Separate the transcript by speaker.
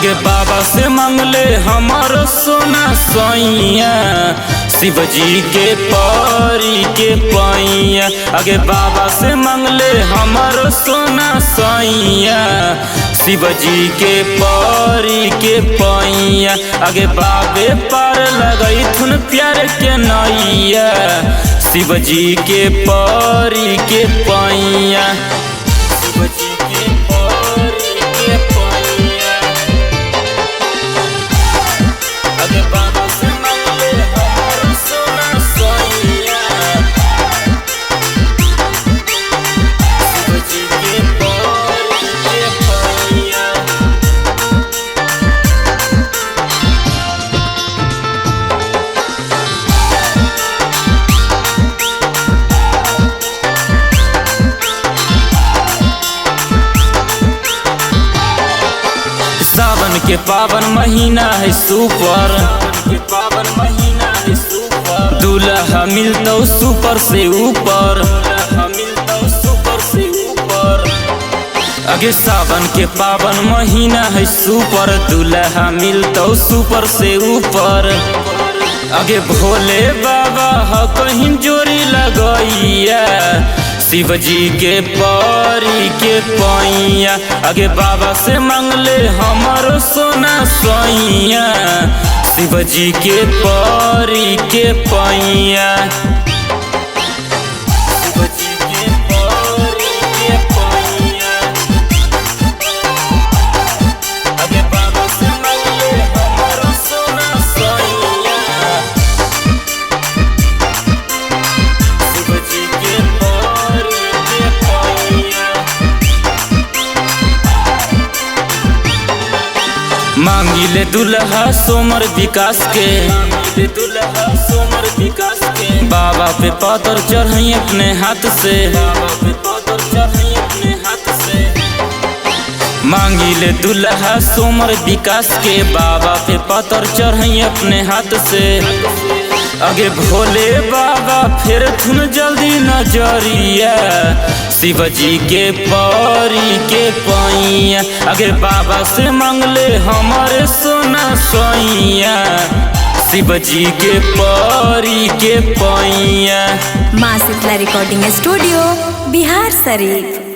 Speaker 1: आगे बाबा से मांगले हमारो सोना सैया, शिव जी के परी के पैया। आगे बाबा से मांगले हमारो सोना सैया, शिव जी के परी के पैया। आगे बाबे पार लगई थुन प्यार के नैया, शिव जी के परी के पैया। शिव जी के परी के पैया। आगे बाबा से मांगले हमारो सोना सैया, शिव जी के परी के पैया। सावन के पावन महीना है सुपर, पावन महीना है सुपर। दूल्हा मिलतो सुपर से ऊपर, मिलतो सुपर से ऊपर। आगे सावन के पावन महीना है सुपर, दूल्हा मिलतो सुपर से ऊपर। आगे भोले बाबा ह कहीं जोरी लगैया, शिव जी के परी के पैया। आगे बाबा से मांगले हमारो सोना सैया, शिव जी के परी के पैया। शिव जी के परी के पैया। आगे बाबा से मांगले हमारो सोना सैया, शिव जी के परी के पैया। मांगिले दुल्हा सोमर विकास के, दुल्हा सोमर विकास के। बाबा पे पत्थर चढ़ाई अपने हाथ से, बाबा पे पत्थर चढ़ाई अपने हाथ से। मांगिले दुल्हा सोमर विकास के, बाबा पे पत्थर चढ़ाई अपने हाथ से। आगे भोले बाबा फिर थुन जल्दी नजरिया, शिव जी के परी के पैया। आगे बाबा से मांगले हमारे सोना सैया, शिव जी के परी के पैया।
Speaker 2: माँ शीतला रिकॉर्डिंग स्टूडियो, बिहार शरीफ।